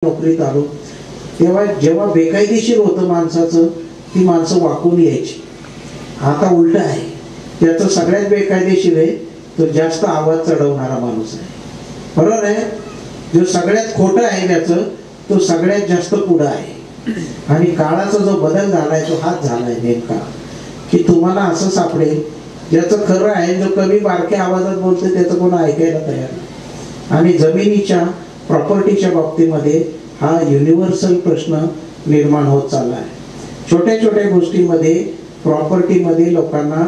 नोकरीत आलो तेव्हा जेव्हा बेकायदेशीर होतं माणसाचं ती माणसं वाकून यायची. आता उलट आहे, त्याचं सगळ्यात बेकायदेशीर आहे तो जास्त आवाज चढवणारा माणूस आहे. बरोबर आहे. जो सगळ्यात खोटं आहे त्याचं तो सगळ्यात जास्त पुढं आहे. आणि काळाचा जो बदल झालाय तो हाच झालाय नेमका की तुम्हाला असं सापडेल ज्याचं खरं आहे, जो कमी बारक्या आवाजात बोलतो त्याचं कोण ऐकायला तयार नाही. आणि जमिनीच्या प्रॉपर्टीच्या बाबतीमध्ये हा युनिव्हर्सल प्रश्न निर्माण होत चालला आहे. छोट्या छोट्या गोष्टींमध्ये प्रॉपर्टीमध्ये लोकांना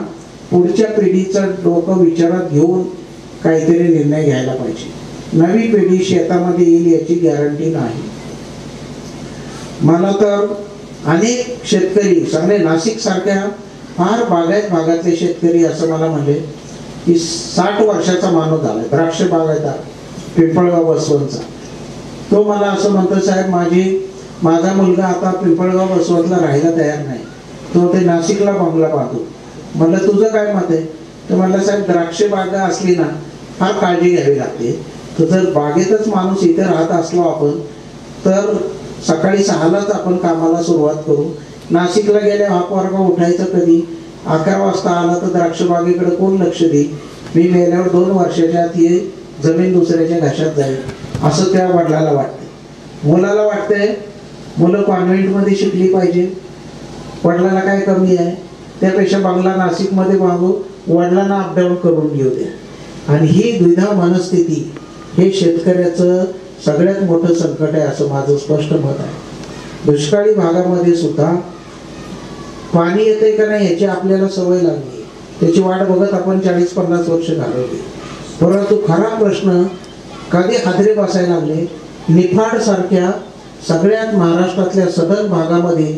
पुढच्या पिढीचं डोकं विचारात घेऊन काहीतरी निर्णय घ्यायला पाहिजे. नवी पिढी शेतामध्ये येईल याची गॅरंटी नाही. मला तर अनेक शेतकरी सगळे नाशिक सारख्या फार बागायत भागातले शेतकरी असं मला म्हणले की 60 वर्षाचा माणूस झालाय, द्राक्ष बागायतदार, पिंपळगाव बसवंतचा. तो मला असं म्हणतो, साहेब माझा मुलगा आता पिंपळगाव बसवंतला राहायला तयार नाही, तो ते नाशिकला बंगला पाहतो. म्हणलं तुझं काय मत आहे? तर म्हणलं साहेब द्राक्ष बागा असली ना फार काळजी घ्यावी लागते. तर जर बागेतच माणूस इथे राहत असलो आपण तर सकाळी 6लाच आपण कामाला सुरुवात करू. नाशिकला गेल्या हा पोरगा उठायचं कधी? 11 वाजता आला तर द्राक्ष बागेकडे कोण लक्ष देईल? मी मेल्यावर 2 वर्षाच्या आत ही जमीन दुसऱ्याच्या घशात जाईल असं त्या वडिलाला वाटते. मुलाला वाटतंय मुलं कॉन्व्हेंटमध्ये शिकली पाहिजे, वडिलांना काय कमी आहे, त्यापेक्षा बंगला नाशिकमध्ये बांधू, वडिलांना अपडाऊन करून घेऊ द्या. आणि ही द्विधा मनस्थिती हे शेतकऱ्याचं सगळ्यात मोठं संकट आहे असं माझं स्पष्ट मत आहे. दुष्काळी भागामध्ये सुद्धा पाणी येते का नाही याची आपल्याला सवय लागली, त्याची वाट बघत आपण 40-50 वर्ष घालवली. परंतु खरा प्रश्न कधी हादरे बसायला लागले. निफाड सारख्या सगळ्यात महाराष्ट्रातल्या सदन भागामध्ये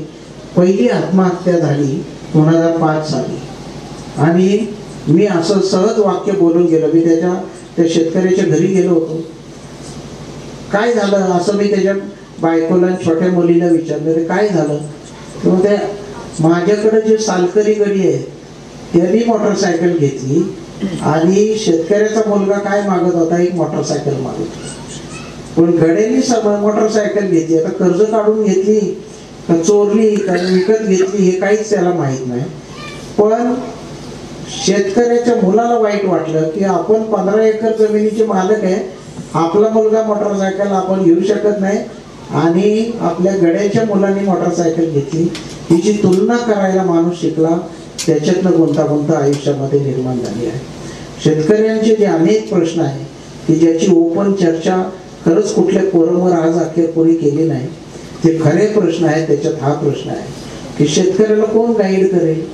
पहिली आत्महत्या झाली 2005 साली. आणि मी असं सहज वाक्य बोलून गेलो. मी त्या शेतकऱ्याच्या घरी गेलो होतो. काय झालं असं मी त्याच्या बायकोला छोट्या मुलीला विचारलं, काय झालं? तेव्हा त्या माझ्याकडे जे सालकरी गडी आहे त्यांनी मोटरसायकल घेतली आणि शेतकऱ्याचा मुलगा काय मागत होता? एक मोटरसायकल मागत होता. पण गड्यांनी मोटरसायकल घेतली. आता कर्ज काढून घेतली का चोरली का विकत घेतली हे काहीच त्याला माहीत नाही. पण शेतकऱ्याच्या मुलाला वाईट वाटलं की आपण 15 एकर जमिनीचे मालक आहे, आपला मुलगा मोटरसायकल आपण घेऊ शकत नाही आणि आपल्या गड्याच्या मुलांनी मोटरसायकल घेतली. हिची तुलना करायला माणूस शिकला. त्याच्यातनं गुंतागुंत आयुष्यामध्ये निर्माण झाली आहे. शेतकऱ्यांचे जे अनेक प्रश्न आहेत की ज्याची ओपन चर्चा खरंच कुठल्या फोरमवर आज अखेरपुरी केली नाही, ते खरे प्रश्न आहेत. त्याच्यात हा प्रश्न आहे की शेतकऱ्याला कोण गाईड करेल,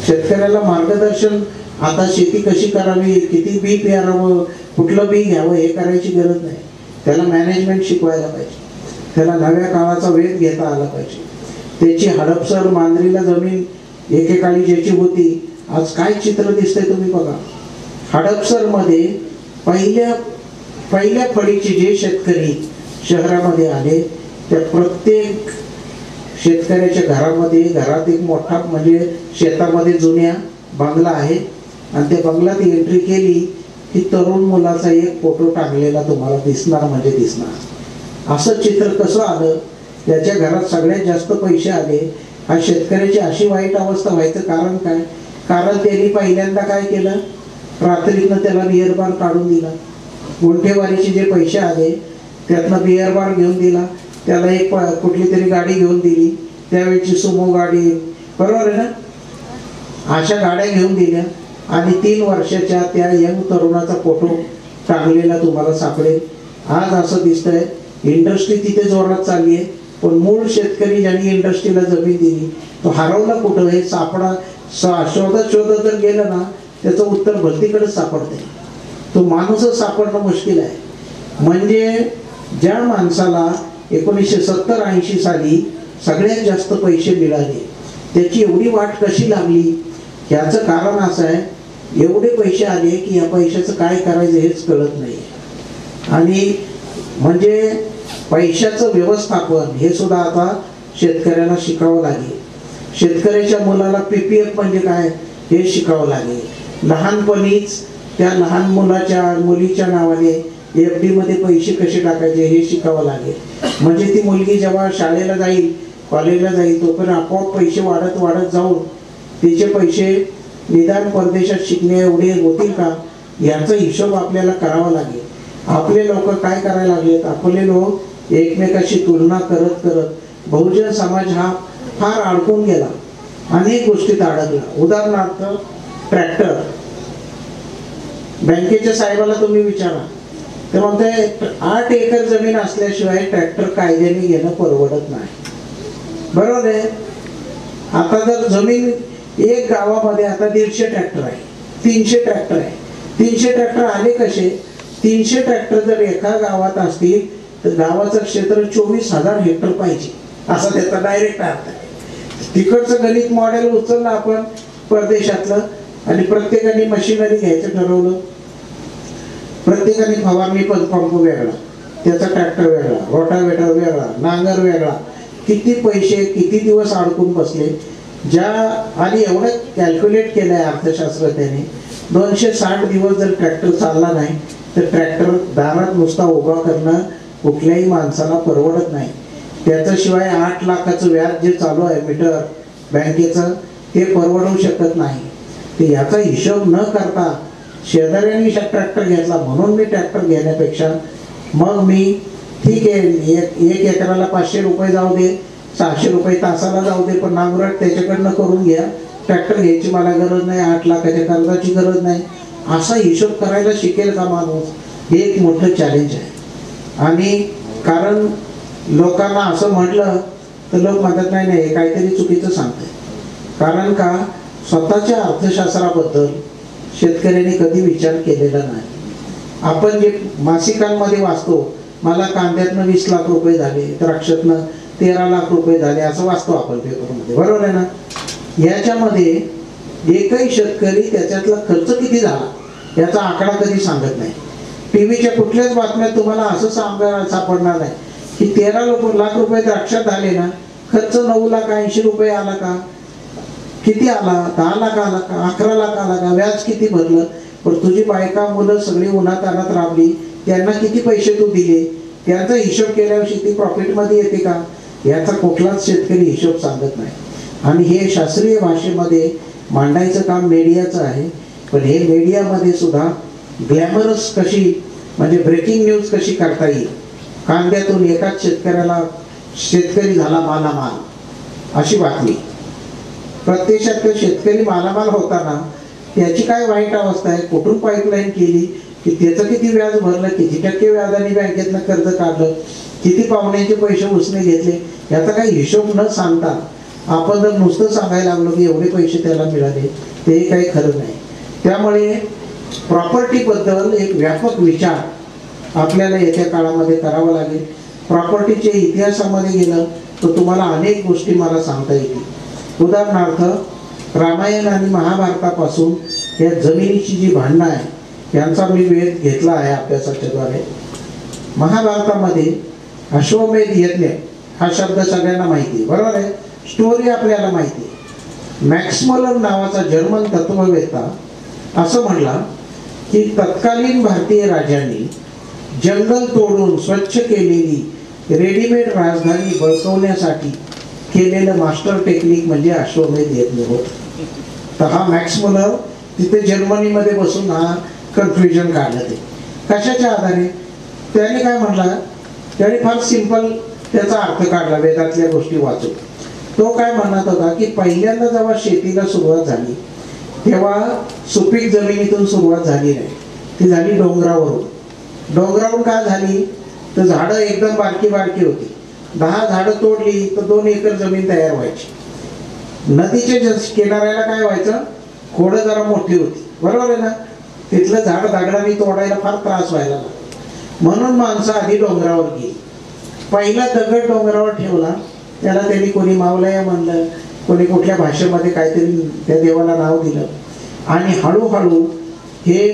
शेतकऱ्याला मार्गदर्शन. आता शेती कशी करावी, किती बी पेरावं, कुठलं बी घ्यावं हे करायची गरज नाही. त्याला मॅनेजमेंट शिकवायला पाहिजे, त्याला नव्या काळाचा वेध घेता आला पाहिजे. त्याची हडपसर मांजरीला जमीन एकेकाळी ज्याची होती आज काय चित्र दिसतंय तुम्ही बघा. हडपसरमध्ये पहिल्या फळीचे जे शेतकरी शहरामध्ये आले त्या प्रत्येक शेतकऱ्याच्या घरात एक मोठा म्हणजे शेतामध्ये जुन्या बंगला आहे आणि त्या बंगल्यात एंट्री केली की तरुण मुलाचा एक फोटो टाकलेला तुम्हाला दिसणार म्हणजे दिसणार. असं चित्र कसं आलं? त्याच्या घरात सगळ्यात जास्त पैसे आले. हा शेतकऱ्याची अशी वाईट अवस्था व्हायचं कारण काय? कारण त्यांनी पहिल्यांदा काय केलं, रात्रीतनं त्याला बिअर बार काढून दिला. गुंठेवारीचे जे पैसे आले त्यातनं बिअर बार घेऊन दिला, त्याला एक कुठली तरी गाडी घेऊन दिली, त्यावेळची सुमो गाडी, बरोबर आहे ना, अशा गाड्या घेऊन दिल्या. आणि 3 वर्षाच्या त्या यंग तरुणाचा फोटो टाकलेला तुम्हाला सापडेल. आज असं दिसतंय इंडस्ट्री तिथे जोरात चालली आहे, पण मूळ शेतकरी ज्यांनी इंडस्ट्रीला जमीन दिली तो हरवला कुठं हे शोधत जर गेलं ना त्याचं उत्तर भलतीकडेच सापडते. तो माणूसच सापडणं मुश्किल आहे. म्हणजे ज्या माणसाला 1970-80 साली सगळ्यात जास्त पैसे मिळाले त्याची एवढी वाट कशी लागली? याचं कारण असं आहे, एवढे पैसे आले की या पैशाचं काय करायचं हेच कळत नाही. आणि म्हणजे पैशाचं व्यवस्थापन हे सुद्धा आता शेतकऱ्याला शिकावं लागेल. शेतकऱ्याच्या मुलाला PPF म्हणजे काय हे शिकावं लागेल. लहानपणीच त्या लहान मुलीच्या नावाने FD मध्ये पैसे कसे टाकायचे हे शिकावं लागेल. म्हणजे ती मुलगी जेव्हा शाळेला जाईल, कॉलेजला जाईल, तोपर्यंत आपोआप पैसे वाढत वाढत जाऊन तिचे पैसे निदान परदेशात शिकणे एवढे होतील का, याचा हिशोब आपल्याला करावा लागेल. आपले लोक काय करायला लागलेत, आपले लोक एकमेकाशी तुलना करत करत बहुजन समाज हा फार अडकून गेला, अनेक गोष्टीत अडकला. उदाहरणार्थ ट्रॅक्टर. बँकेच्या साहेबाला तुम्ही विचारा, ते म्हणते 8 एकर जमीन असल्याशिवाय ट्रॅक्टर कायद्याने घेणं परवडत नाही. बरोबर आहे. आता जर जमीन एक गावामध्ये आता 150 ट्रॅक्टर आहे, 300 ट्रॅक्टर आहे. 300 ट्रॅक्टर आले कसे? 300 ट्रॅक्टर जर एका गावात असतील तर गावाचं क्षेत्र 24,000 हेक्टर पाहिजे, असा त्याचा डायरेक्ट अर्थ आहे. तिकडचं गणित मॉडेल उचललं आपण परदेशातलं, आणि प्रत्येकाने मशिनरी घ्यायचं ठरवलं. प्रत्येकाने फवारणी पंप वेगळा, त्याचा ट्रॅक्टर वेगळा, रोटावेटर वेगळा, नांगर वेगळा. किती पैसे, किती दिवस अडकून बसले. आणि एवढं कॅल्क्युलेट केलंय अर्थशास्त्रज्ञाने, 260 दिवस जर ट्रॅक्टर चालला नाही तर ट्रॅक्टर दारात नुसता उभा करणं कुठल्याही माणसाला परवडत नाही. त्याच्याशिवाय 8 लाखाचं व्याज जे चालू आहे मीटर बँकेचं, ते परवडू शकत नाही. ते याचा हिशोब न करता शेजाऱ्यांनी ट्रॅक्टर घेतला म्हणून मी ट्रॅक्टर घेण्यापेक्षा मग मी ठीक आहे, एक एकराला 500 रुपये जाऊ दे, 600 रुपये तासाला जाऊ दे, पण नांगरट त्याच्याकडनं करून घ्या. ट्रॅक्टर घ्यायची मला गरज नाही, 8 लाखाच्या कर्जाची गरज नाही, असा हिशोब करायला शिकेल का माणूस? हे एक मोठं चॅलेंज आहे. आणि कारण लोकांना असं म्हटलं तर लोक म्हणतात नाही नाही हे काहीतरी चुकीचं सांगते. कारण का, स्वतःच्या अर्थशास्त्राबद्दल शेतकऱ्यांनी कधी विचार केलेला नाही. आपण जे मासिकांमध्ये वाचतो, मला कांद्यातनं 20 लाख रुपये झाले, द्राक्षातनं 13 लाख रुपये झाले, असं वाचतो आपण पेपरमध्ये. बरोबर आहे ना? याच्यामध्ये एकही शेतकरी त्याच्यातला खर्च किती झाला याचा आकडा कधी सांगत नाही. टीव्हीच्या कुठल्याच बातम्यात तुम्हाला असं सापडणार नाही की 13 लाख रुपये द्राक्षात झाले ना, खर्च 9,80,000 रुपये आला का, किती आला, 10 लाख आला का, 11 लाख आला का, व्याज किती भरलं, पण तुझी बायका मुलं सगळी उन्हात आणत राबली, त्यांना किती पैसे तू दिले, त्यांचा हिशोब केल्यावर शेती प्रॉफिटमध्ये येते का, याचा कुठलाच शेतकरी हिशोब सांगत नाही. आणि हे शास्त्रीय भाषेमध्ये मांडायचं काम मीडियाचं आहे. पण हे मीडियामध्ये सुद्धा ग्लॅमरस कशी, म्हणजे ब्रेकिंग न्यूज कशी करता येईल. कांद्यातून एकाच शेतकरी झाला मालामाल, अशी बातमी. प्रत्यक्षात शेतकरी मालामाल होताना त्याची काय वाईट अवस्था आहे, कुठून पाईपलाईन केली, की त्याचं किती व्याज भरलं, किती टक्के व्याजाने बँकेतनं कर्ज काढलं, किती पाहुण्यांचे पैसे उसने घेतले, याचा काही हिशोब न सांगता आपण जर नुसतं सांगायला लागलो की एवढे पैसे त्याला मिळाले, ते काही खरं नाही. त्यामुळे प्रॉपर्टीबद्दल एक व्यापक विचार आपल्याला येत्या काळामध्ये करावा लागेल. प्रॉपर्टीच्या इतिहासामध्ये गेलं तर तुम्हाला अनेक गोष्टी मला सांगता येतील. उदाहरणार्थ रामायण आणि महाभारतापासून या जमिनीची जी भांडणं आहे यांचा मी वेध घेतला आहे अभ्यासाच्या द्वारे. महाभारतामध्ये अश्वमेध यज्ञ हा शब्द सगळ्यांना माहिती आहे, बरोबर आहे. स्टोरी आपल्याला माहिती आहे. मॅक्समलन नावाचा जर्मन तत्ववेत्ता असं म्हणला की तत्कालीन भारतीय राजांनी जंगल तोडून स्वच्छ केलेली रेडीमेड राजधानी बळकवण्यासाठी केलेलं मास्टर टेक्निक म्हणजे अश्वमेध यज्ञ होत. तर हा मॅक्समलर तिथे जर्मनीमध्ये बसून हा कन्फ्युजन काढलं. ते कशाच्या आधारे? त्याने काय म्हणला, त्याने फार सिंपल त्याचा अर्थ काढला वेदातल्या गोष्टी वाचून. तो काय म्हणत होता की पहिल्यांदा जेव्हा शेतीला सुरुवात झाली तेव्हा सुपीक जमिनीतून सुरुवात झाली नाही, ती झाली डोंगरावरून. डोंगरावरून का झाली तर झाडं एकदम बारकी बारकी होती. 10 झाडं तोडली तर 2 एकर जमीन तयार व्हायची. नदीच्या किनाऱ्याला काय व्हायचं, खोडं जरा मोठी होती, बरोबर आहे ना. तिथलं झाड दगडाने तोडायला फार त्रास व्हायला लागला. म्हणून माणसं आधी डोंगरावर गेली. पहिला दगड डोंगरावर ठेवला, त्याला त्यांनी कोणी मावलया म्हणलं, कोणी कुठल्या भाषेमध्ये काहीतरी त्या देवाला नाव दिलं. आणि हळूहळू हे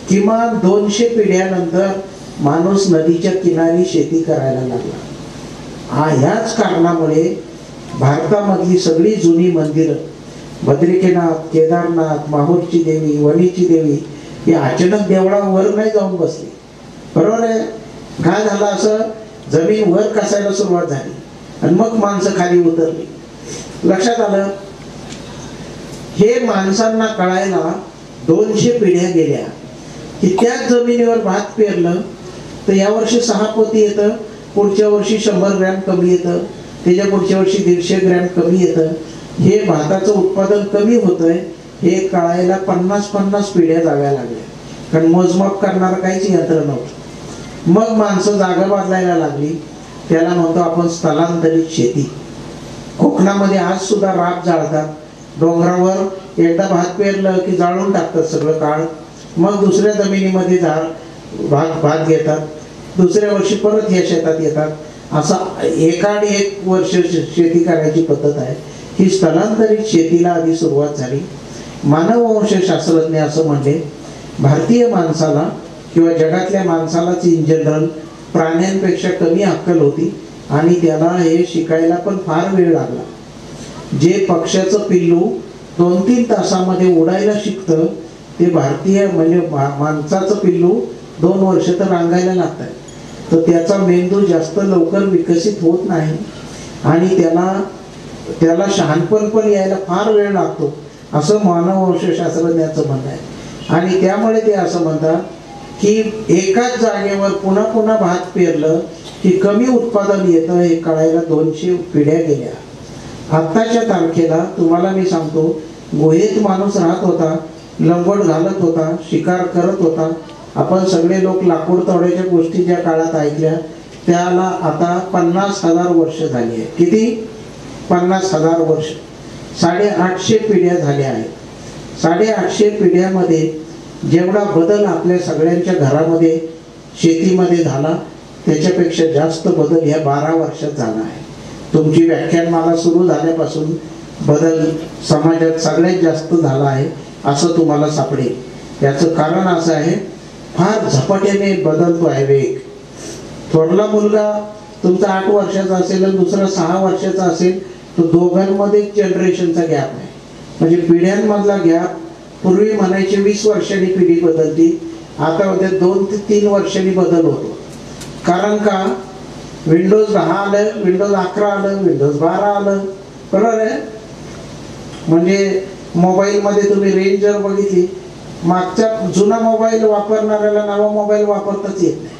किमान 200 पिढ्यानंतर माणूस नदीच्या किनारी शेती करायला लागला. ह्याच कारणामुळे भारतामधली सगळी जुनी मंदिरं, बद्रिकेनाथ, केदारनाथ, माहूरची देवी, वणीची देवी, ही अचानक देवळावर नाही जाऊन बसली. बरोबर आहे. काय झालं, असं जमीन वर कसायला सुरुवात झाली आणि मग माणसं खाली उतरली. लक्षात आलं. हे माणसांना कळायला 200 पिढ्या गेल्या की त्याच जमिनीवर भात पेरलं तर यावर्षी 6 पोती येतं, पुढच्या वर्षी 100 ग्रॅम कमी येतं, त्याच्या पुढच्या वर्षी 150 ग्रॅम कमी येतं. हे भाताचं उत्पादन कमी होतंय हे कळायला 50-50 पिढ्या जाव्या लागल्या, कारण मोजमाप करणारं काहीच यंत्र नव्हतं. मग माणसं जागा बदलायला लागली. त्याला म्हणतो आपण स्थलांतरित शेती. कोकणामध्ये आज सुद्धा राब जाळतात. डोंगरावर एकदा भात पेरलं की जाळून टाकतात सगळं काळ, मग दुसऱ्या जमिनीमध्ये भात घेतात, दुसऱ्या वर्षी परत या शेतात येतात. असं एकाड एक वर्ष शेती करायची पद्धत आहे. ही स्थलांतरित शेतीला आधी सुरुवात झाली. मानववंशशास्त्रज्ञ असं म्हणले, भारतीय माणसाला किंवा जगातल्या माणसालाच इन जनरल प्राण्यांपेक्षा कमी अक्कल होती आणि त्याला हे शिकायला पण फार वेळ लागला. जे पक्ष्याचं पिल्लू 2-3 तासामध्ये उडायला शिकतं ते भारतीय म्हणजे माणसाचं पिल्लू 2 वर्ष तर रांगायला लागतात. तर त्याचा मेंदू जास्त लवकर विकसित होत नाही आणि त्याला शहाणपण पण यायला फार वेळ लागतो, असं मानववंशशास्त्रज्ञाचं म्हणणं आहे. आणि त्यामुळे ते असं म्हणतात की एकाच जागेवर पुन्हा पुन्हा भात पेरलं की कमी उत्पादन येतं हे कळायला 200 पिढ्या गेल्या. आत्ताच्या तारखेला तुम्हाला मी सांगतो, गुहेत माणूस राहत होता, लंगोट घालत होता, शिकार करत होता. आपण सगळे लोक लाकूड तोड्याच्या गोष्टी ज्या काळात ऐकल्या त्याला आता 50,000 वर्ष झाली आहे. किती? 50,000 वर्ष. 850 पिढ्या झाल्या आहेत. 850 पिढ्यामध्ये जेवढा बदल आपल्या सगळ्यांच्या घरामध्ये शेतीमध्ये झाला त्याच्यापेक्षा जास्त बदल ह्या 12 वर्षात झाला आहे. तुमची व्याख्यानमाला सुरू झाल्यापासून बदल समाजात सगळ्यात जास्त झाला आहे असं तुम्हाला सापडेल. याचं कारण असं आहे, फार झपाट्याने बदलतो आहे वेग. थोरला मुलगा तुमचा 8 वर्षाचा असेल आणि दुसरा 6 वर्षाचा असेल तर दोघांमध्ये जनरेशनचा गॅप आहे, म्हणजे पिढ्यांमधला गॅप. पूर्वी म्हणायचे 20 वर्षांनी पिढी बदलती, आता होते 2 ते 3 वर्षांनी बदल होतो. कारण का? विंडोज 10 आलं, विंडोज 11 आलं, विंडोज 12 आलं. बरोबर आहे. म्हणजे मोबाईलमध्ये तुम्ही रेंज जर बघितली, मागचा जुना मोबाईल वापरणाऱ्याला नवा मोबाईल वापरताच येत नाही,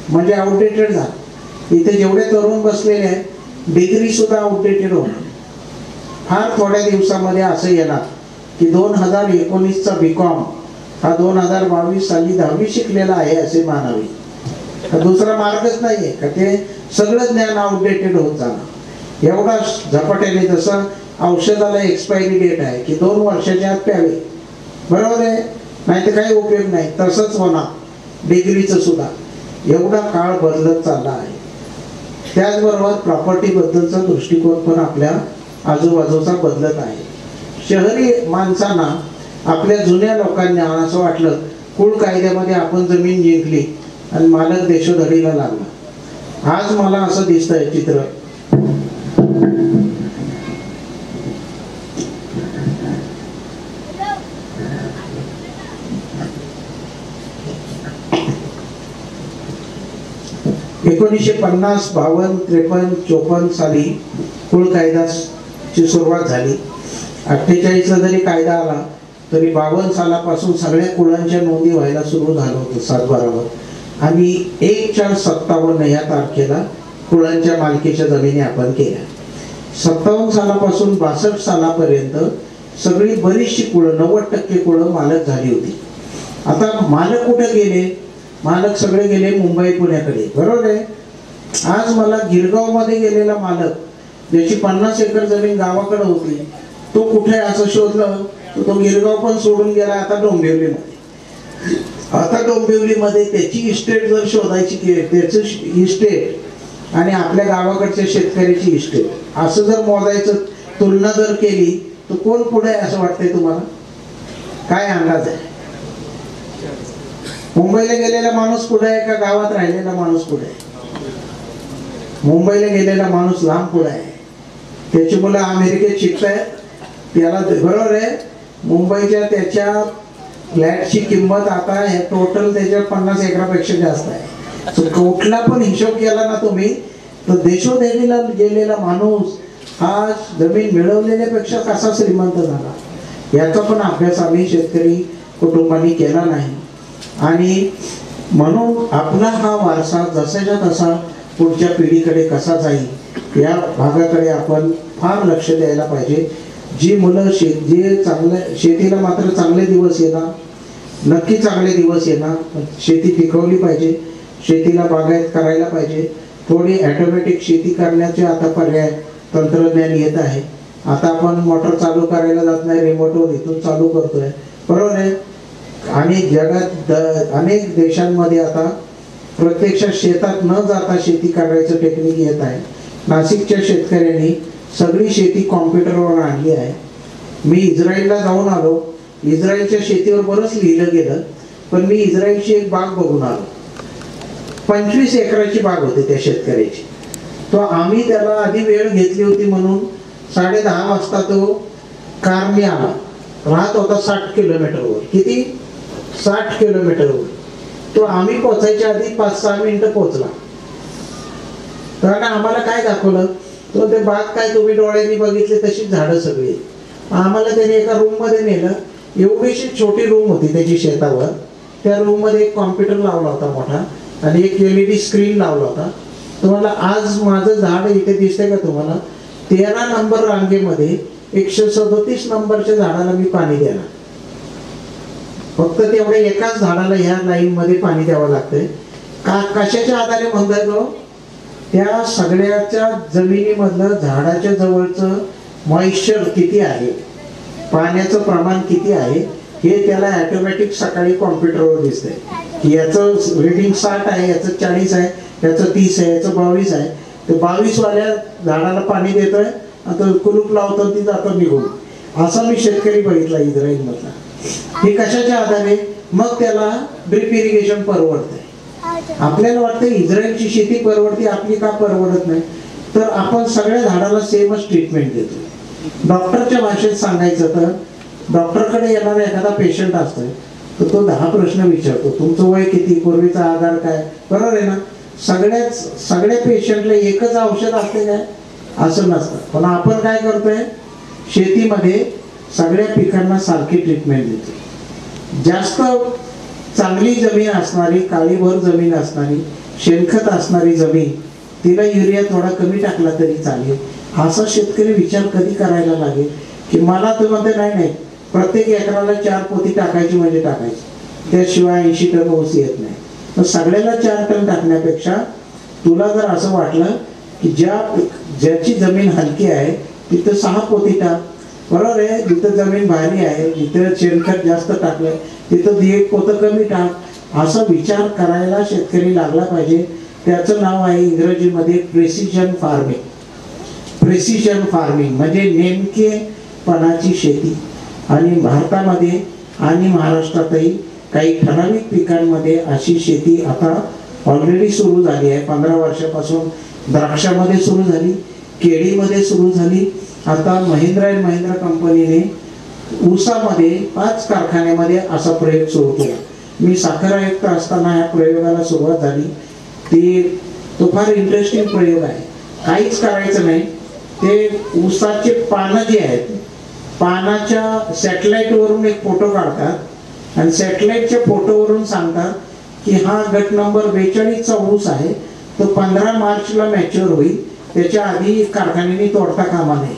म्हणजे आउटडेटेड झाला. इथे जेवढे तरुण बसलेले आहेत डिग्री सुद्धा आउटडेटेड होणार. फार थोड्या दिवसामध्ये असं येणार की 2019चा BCom हा 2022 साली 10वी शिकलेला आहे असे मानावे. दुसरा मार्गच नाहीये का ते सगळं ज्ञान आउटडेटेड होत जाणार एवढा झपाट्याने. जसं औषधाला एक्सपायरी डेट आहे की 2 वर्षाच्या आत प्यावे, बरोबर आहे, नाही तर काही उपयोग नाही. तसंच होणार डिग्रीचं सुद्धा. एवढा काळ बदलत चालला आहे. त्याचबरोबर प्रॉपर्टीबद्दलचा दृष्टिकोन पण आपल्या आजूबाजूचा बदलत आहे. शहरी माणसांना आपल्या जुन्या लोकांना असं वाटलं कुळ कायद्यामध्ये आपण जमीन जिंकली आणि मालक देशोधडीला लागला. आज मला असं दिसतंय चित्र, एकोणीसशे 50, 52, 53, 54 साली कुळ कायद्याची सुरुवात झाली. 48ला जरी कायदा आला तरी 52 सालापासून सगळ्या कुळांच्या नोंदी व्हायला सुरू झालं होतं सातबारावर. आणि 1/4/57 या तारखेला कुळांच्या मालकीच्या जमिनी आपण केल्या. 57 सालापासून 62 सालापर्यंत सगळी बरीचशी कुळं 90% कुळं मालक झाली होती. आता मालक कुठे गेले? मालक सगळे गेले मुंबई पुण्याकडे, बरोबर आहे. आज मला गिरगाव मध्ये गेलेला मालक ज्याची 50 एकर जमीन गावाकडे होती तो कुठे असं शोधलं तो गिरगाव पण सोडून गेला. आता डोंबिवलीमध्ये त्याची इस्टेट जर शोधायची त्याचं इस्टेट आणि आपल्या गावाकडच्या शेतकऱ्याची इस्टेट असं जर मोजायचं तुलना जर केली तर कोण पुढे आहे असं वाटतंय तुम्हाला? काय अंदाज आहे? मुंबईला गेलेला माणूस पुढे आहे का गावात राहिलेला माणूस पुढे आहे? मुंबईला गेलेला माणूस लांब पुढे आहे. त्याची मुलं अमेरिकेत शिकतायत त्याला, बरोबर आहे. मुंबईच्या त्याच्या फ्लॅटची किंमत आता टोटल त्याच्या 50 एकरापेक्षा जास्त आहे. So कुठला पण हिशोब केला ना तुम्ही तर देशोदेवीला गेलेला माणूस हा जमीन मिळवलेल्यापेक्षा कसा श्रीमंत झाला याचा पण अभ्यास आम्ही शेतकरी कुटुंबांनी केला नाही. आणि म्हणून आपला हा वारसा जसाच्या तसा पुढच्या पिढीकडे कसा जाईल या भागाकडे आपण फार लक्ष द्यायला पाहिजे. जी मुलं जे चांगल्या शेतीला मात्र चांगले दिवस येणार, नक्की चांगले दिवस येणार. शेती पिकवली पाहिजे, शेतीला बागायत करायला पाहिजे. थोडी ऑटोमॅटिक शेती करण्याचे आता पर्याय तंत्रज्ञान येत आहे. आता आपण मोटर चालू करायला जात नाही, रिमोटवर इथून चालू करतोय, बरोबर आहे. आणि जगात अनेक देशांमध्ये आता प्रत्यक्षात शेतात न जाता शेती करायचं टेक्निक येत आहे. नाशिकच्या शेतकऱ्यांनी सगळी शेती कॉम्प्युटरवर आणली आहे. मी इस्रायलला जाऊन आलो, इस्रायलच्या शेतीवर बरंच लिहिलं गेलं, पण मी इस्रायलची एक बाग बघून आलो. 25 एकराची बाग होती त्या शेतकऱ्याची. तो आम्ही त्याला आधी वेळ घेतली होती म्हणून 10:30 वाजता तो कारने आला. राहत होता 60 किलोमीटरवर. किती? 60 किलोमीटरवर. तो आम्ही पोहोचायच्या आधी 5-6 मिनिटं पोहोचला. तर आम्हाला काय दाखवलं, तो ते बाग काय तुम्ही डोळ्यांनी बघितली तशीच झाडं सगळी. आम्हाला त्याने एका रूम मध्ये नेलं. एवढीशी छोटी रूम होती त्याची शेतावर. त्या रूम मध्ये एक कॉम्प्युटर लावला होता मोठा आणि एक LED स्क्रीन लावला होता. तुम्हाला आज माझं झाड इथे दिसतंय का तुम्हाला? 13 नंबर रांगेमध्ये 137 नंबरच्या झाडाला मी पाणी देणार. फक्त तेवढ्या एकाच झाडाला ह्या लाईन मध्ये पाणी द्यावं लागतंय. कशाच्या आधारे म्हणताय तो? त्या सगळ्याच्या जमिनीमधलं झाडाच्या जवळचं मॉइश्चर किती आहे, पाण्याचं प्रमाण किती आहे हे त्याला ऑटोमॅटिक सकाळी कॉम्प्युटरवर दिसतंय की याचं रीडिंग 60 आहे, याचं 40 आहे, याचं 30 आहे, याचं 22 आहे. ते 22 वाल्या झाडाला पाणी देतोय, आता कुलूप लावतो ती जातो निघून. असा मी शेतकरी बघितला इस्रायल मधला. हे कशाच्या आधारे? मग त्याला ड्रिप इरिगेशन परवडतंय. आपल्याला वाटतं इस्रायलची शेती परवडते, आपली का परवडत नाही? तर आपण सगळ्या झाडाला सेमच ट्रीटमेंट देतो. डॉक्टरच्या भाषेत सांगायचं तर डॉक्टरकडे येणारा एखादा पेशंट असतोय तर तो 10 प्रश्न विचारतो. तुमचं वय किती, पूर्वीचा आजार काय, बरोबर आहे ना? सगळ्या पेशंटला एकच औषध असते काय? असं नसतं. पण आपण काय करतोय, शेतीमध्ये सगळ्या पिकांना सारखी ट्रीटमेंट देतो. जास्त चांगली जमीन असणारी, काळीभोर जमीन असणारी, शेणखत असणारी जमीन, तिला युरिया थोडा कमी टाकला तरी चालेल. असा शेतकरी विचार कधी करायला लागेल की मला तर म्हणते नाही प्रत्येक एकराला 4 पोती टाकायची म्हणजे टाकायची, त्याशिवाय 80 टन ऊस येत नाही. तर सगळ्याला 4 टन टाकण्यापेक्षा तुला जर असं वाटलं की ज्याची जमीन हलकी आहे तिथं 6 पोती टाक, बरोबर आहे. जिथं जमीन भारी आहे, जिथं शेणखत जास्त टाकलंय तिथं 1 पोतं कमी टाक. असा विचार करायला शेतकरी लागला पाहिजे. त्याचं नाव आहे इंग्रजीमध्ये प्रेसिजन फार्मिंग. प्रेसिजन फार्मिंग म्हणजे नेमकेपणाची शेती. आणि भारतामध्ये आणि महाराष्ट्रातही काही ठराविक पिकांमध्ये अशी शेती आता ऑलरेडी सुरू झाली आहे. 15 वर्षापासून द्राक्षामध्ये सुरू झाली, केळीमध्ये सुरू झाली. आता महिंद्रा अँड महिंद्रा कंपनीने ऊसामध्ये 5 कारखान्यामध्ये असा प्रयोग सुरू केला. मी साखर आयुक्त असताना या प्रयोगाला सुरुवात झाली. तो फार इंटरेस्टिंग प्रयोग आहे. काहीच करायचं नाही. ते ऊसाचे पानं जे आहेत, पानाच्या सॅटेलाइटवरून एक फोटो काढतात आणि सॅटेलाइटच्या फोटोवरून सांगतात की हा गट नंबर 42चा ऊस आहे, तो 15 मार्चला मॅच्युअर होईल, त्याच्या आधी कारखान्याने तोडता कामा नये.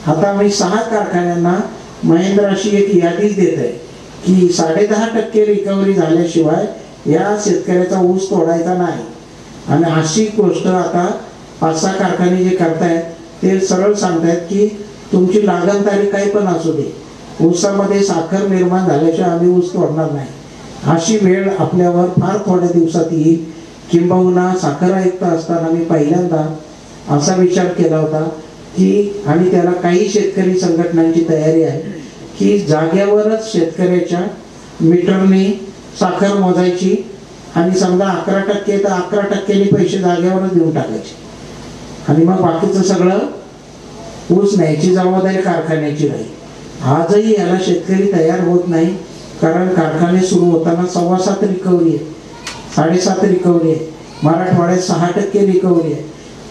आता मी 6 कारखान्यांना महिंद्राशी एक यादीच देत आहे की 10.5% रिकव्हरी झाल्याशिवाय या शेतकऱ्याचा ऊस तोडायचा नाही. आणि अशी गोष्ट आता 5-6 कारखाने जे करतायत ते सरळ सांगतायत की तुमची लागण तारीख काही पण असू दे, ऊसामध्ये साखर निर्माण झाल्याशिवाय आम्ही ऊस तोडणार नाही. अशी वेळ आपल्यावर फार थोड्या दिवसात येईल. किंबहुना साखर आयुक्त असताना मी पहिल्यांदा असा विचार केला होता की, आणि त्याला काही शेतकरी संघटनांची तयारी आहे की जाग्यावरच शेतकऱ्याच्या मीटरने साखर मोजायची आणि समजा 11% तर 11%नी पैसे जाग्यावरच देऊन टाकायचे आणि मग बाकीचं सगळं ऊस न्यायची जबाबदारी कारखान्याची राहील. आजही याला शेतकरी तयार होत नाही. कारण कारखाने सुरू होताना 7.25 रिकव्हरी आहे, 7.5 रिकव्हरी आहे, मराठवाड्यात 6% रिकव्हरी आहे.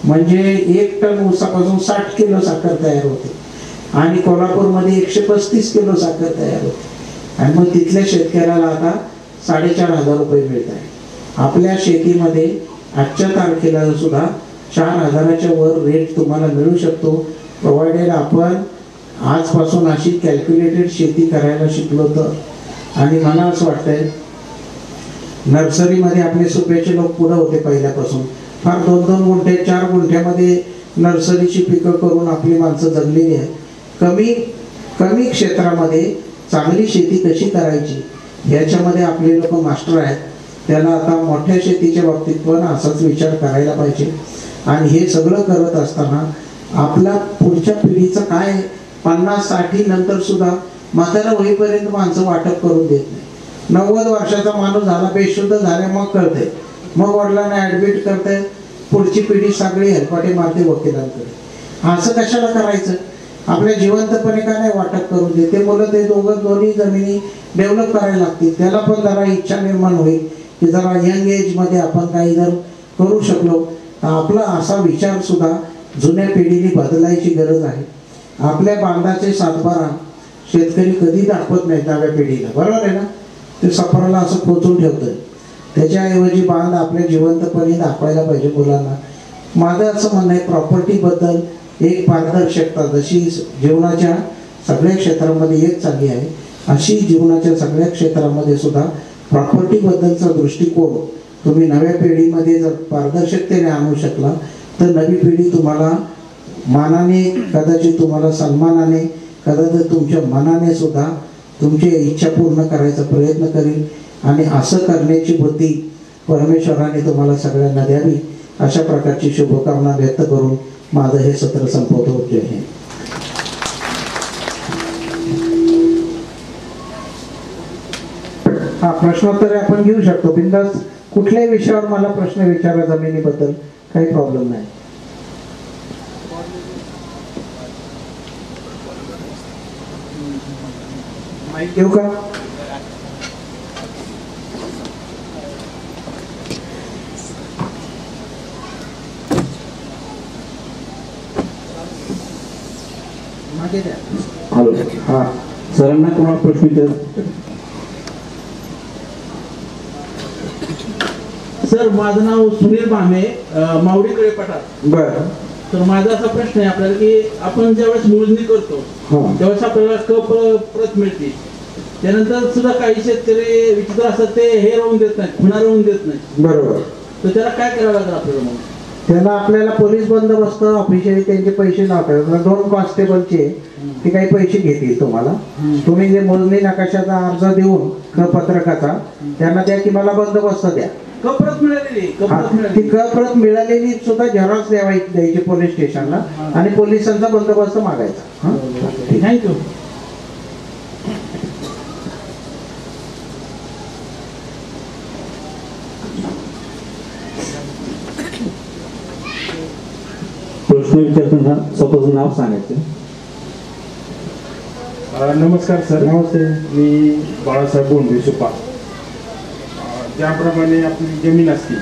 म्हणजे 1 टन ऊसापासून 60 किलो साखर तयार होते आणि कोल्हापूरमध्ये 135 किलो साखर तयार होते. आणि मग तिथल्या शेतकऱ्याला आता 4,500 रुपये मिळत आहे. आपल्या शेतीमध्ये आजच्या तारखेला सुद्धा 4,000च्या वर रेट तुम्हाला मिळू शकतो, प्रोव्हाइडेड आपण आजपासून अशी कॅल्क्युलेटेड शेती करायला शिकलो तर. आणि मला असं वाटतंय नर्सरीमध्ये आपले सुप्याचे लोक पुढे होते पहिल्यापासून, फार 2-2 गुंठे 4 गुंठ्यामध्ये नर्सरीची पिकं करून आपली माणसं जगलेली आहे. कमी क्षेत्रामध्ये चांगली शेती कशी करायची ह्याच्यामध्ये आपले लोक मास्टर आहेत. त्याला आता मोठ्या शेतीच्या बाबतीत पण असाच विचार करायला पाहिजे. आणि हे सगळं करत असताना आपला पुढच्या पिढीचं काय 50-60 नंतर सुद्धा म्हातारा होईपर्यंत माणसं वाटप करून देत नाही. 90 वर्षाचा माणूस झाला, बेशुद्ध झाल्या मग कळते, मग वडिलांना ॲडमिट करते, पुढची पिढी सगळी हेलपाटे मारते वकिलांकडे. असं कशाला करायचं? आपल्या जिवंतपणे का नाही वाटप करून देते मुलं? ते दोन्ही जमिनी डेव्हलप करायला लागतील. त्याला पण जरा इच्छा निर्माण होईल की जरा यंग एजमध्ये आपण काही जर करू शकलो तर आपला असा विचार सुद्धा जुन्या पिढीने बदलायची गरज आहे. आपल्या बांधाचे 7-12 शेतकरी कधी दाखवत नाही नव्या पिढीला, बरोबर आहे ना? ते सफराला असं खोचून ठेवतंय. त्याच्याऐवजी बांध आपल्या जिवंतपणे दाखवायला पाहिजे मुलांना. माझं असं म्हणणं आहे प्रॉपर्टीबद्दल एक पारदर्शकता जशी जीवनाच्या सगळ्या क्षेत्रामध्ये एक चालली आहे, अशी जीवनाच्या सगळ्या क्षेत्रामध्ये सुद्धा प्रॉपर्टीबद्दलचा दृष्टिकोन तुम्ही नव्या पिढीमध्ये जर पारदर्शकतेने आणू शकला तर नवी पिढी तुम्हाला मानाने, कदाचित तुम्हाला सन्मानाने, कदाचित तुमच्या मनाने सुद्धा तुमची इच्छा पूर्ण करायचा प्रयत्न करेल. आणि असं करण्याची बुद्धी परमेश्वराने तुम्हाला सगळ्यांना द्यावी अशा प्रकारची शुभकामना व्यक्त करून माझं हे सत्र संपवतो. जय हिंद. हा प्रश्नोत्तर आपण घेऊ शकतो बिंदास. कुठल्याही विषयावर मला प्रश्न विचारा जमिनीबद्दल, काही प्रॉब्लेम नाही. माहिती देऊ का? हॅलो, हा सरांना कोणाला प्रश्न विचार? सर, माझं नाव सुनील भामे, मावडीकडे पठार. बरं. तर माझा असा प्रश्न आहे आपल्याला की आपण ज्यावेळेस मोजणी करतो त्यावेळेस आपल्याला प्रत मिळते, त्यानंतर सुद्धा काही शेतकरी विचित्र असतात, ते हे राहून देत नाहीत, खुणा राहून देत नाहीत. बरोबर. तर त्याला काय करावं लागेल आपल्याला? मग त्याला आपल्याला पोलीस बंदोबस्त ऑफिशियली त्यांचे पैसे लावतात. 2 कॉन्स्टेबलचे ते काही पैसे घेतील तुम्हाला. तुम्ही जे मोजणी नकाशाचा अर्ज देऊन पत्रकाचा त्यांना द्या की मला बंदोबस्त द्या. कप्रत मिळालेली ती कप्रत मिळालेली सुद्धा झेरॉक्स द्यायची पोलीस स्टेशनला आणि पोलिसांचा बंदोबस्त मागायचा. थँक्यू. प्रश्न विचारताना स्वतःचं नाव सांगायचं. नमस्कार सर. नमस्ते. मी बाळासाहेब बोंडे सुपा. ज्याप्रमाणे आपली जमीन असते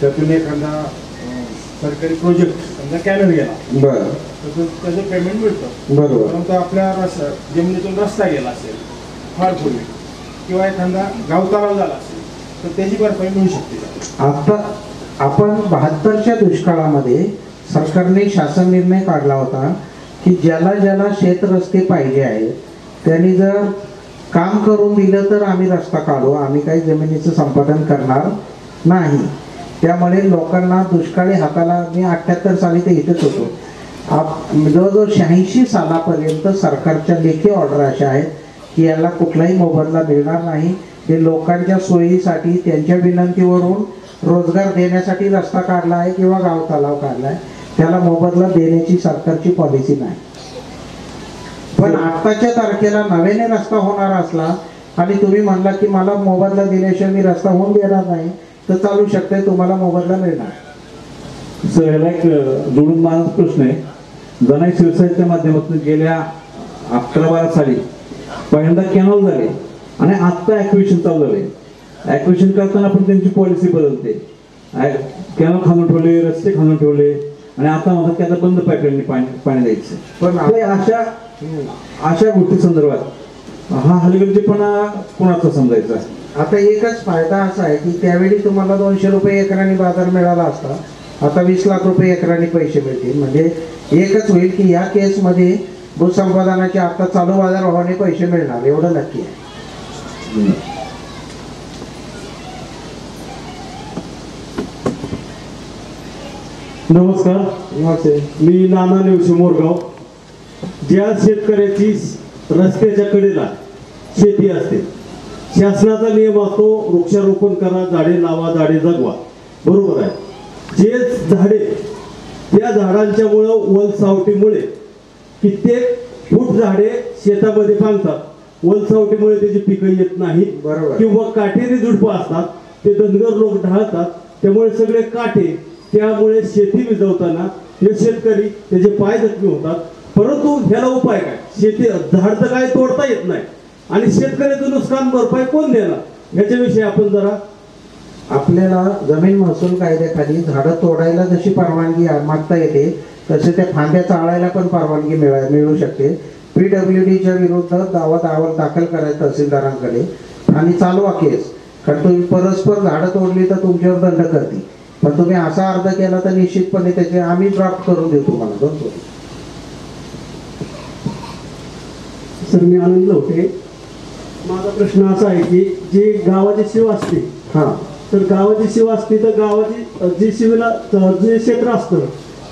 त्यातून एखादा सरकारी प्रोजेक्ट समजा कॅनल गेला, बरं, तसं त्याचं पेमेंट मिळतं. बरोबर. परंतु आपल्या जमिनीतून रस्ता गेला असेल फार पूर्वी किंवा एखादा गाव तलाव झाला असेल तर त्याची भरपाई मिळू शकते. आता आपण 72च्या दुष्काळामध्ये सरकारने शासन निर्णय काढला होता की ज्याला शेत रस्ते पाहिजे आहेत त्यांनी जर काम करून दिलं तर आम्ही रस्ता काढू, आम्ही काही जमिनीचं संपादन करणार नाही. त्यामुळे लोकांना दुष्काळी हाताला, मी 78 साली ते इथेच होतो, जवळजवळ 86 सालापर्यंत सरकारच्या लेखी ऑर्डर अशा आहेत की याला कुठलाही मोबदला मिळणार नाही. हे लोकांच्या सोयीसाठी त्यांच्या विनंतीवरून रोजगार देण्यासाठी रस्ता काढला आहे किंवा गाव तलाव काढला आहे, त्याला मोबदला देण्याची सरकारची पॉलिसी नाही. पण आत्ताच्या तारखेला नव्याने रस्ता होणार असला आणि तुम्ही म्हणला की मला मोबदला दिल्याशिवाय मी रस्ता होऊन देणार नाही तर चालू शकते, तुम्हाला मोबदला मिळणार. सर, याला एक जोडून माझा प्रश्न आहे. जनाई शिवसाईच्या माध्यमातून गेल्या 11-12 साली पहिल्यांदा कॅनॉल झाले आणि आत्ता ॲक्विशन चालू आहे. ॲक्विशन करताना पण त्यांची पॉलिसी बदलते. कॅनल खालून ठेवले, रस्ते खालून ठेवले आणि आता म्हणतात की आता बंद पाईपलाईनने पाणी द्यायचं. पण अशा गोष्टी संदर्भात हा हलगर्जीपणा कोणाचा समजायचा? आता एकच फायदा असा आहे की त्यावेळी तुम्हाला 200 रुपये एकराने बाजार मिळाला असता, आता 20 लाख रुपये एकराने पैसे मिळतील. म्हणजे एकच होईल की या केसमध्ये भूसंपादनाचे आता चालू बाजार भावाने पैसे मिळणार, एवढं नक्की आहे. नमस्कार. मी नाना नेवसे मोरगाव. ज्या शेतकऱ्याची रस्त्याच्या कडेला शेती असते, शासनाचा नियम असतो वृक्षारोपण करा, झाडे लावा, झाडे जगवा. बरोबर आहे. जे झाडे त्या झाडांच्या वनसावटीमुळे कित्येक फूट झाडे शेतामध्ये बांधतात. वनसावटीमुळे त्याची पिकं येत नाहीत. बरोबर. किंवा काटेरी झुडपं असतात, ते धनगर लोक ढाळतात, त्यामुळे सगळे काटे, त्यामुळे शेती विजवताना हे शेतकरी त्याचे पाय जखमी होतात. परंतु ह्याला उपाय काय? शेती झाड तर काय तोडता येत नाही आणि शेतकऱ्याचं नुकसान भरपाई कोण देणार? ह्याच्याविषयी आपण जरा. आपल्याला जमीन महसूल कायद्याखाली झाडं तोडायला जशी परवानगी मागता येते, तसे त्या फांद्या चाळायला पण परवानगी मिळू शकते. PWDच्या विरुद्ध दावा दाखल करायचा तहसीलदारांकडे आणि चालवा केस. कारण तुम्ही परस्पर झाडं तोडली तर तुमच्यावर दंड करतील. पण तुम्ही असा अर्ज केला तर निश्चितपणे त्याचे आम्ही ड्राफ्ट करून देऊ तुम्हाला. दोन सर, मी आनंद होते. माझा प्रश्न असा आहे की जे गावाची शिव असते, तर गावाची शिव असते तर गावाची जी शिवेला जे क्षेत्र असतं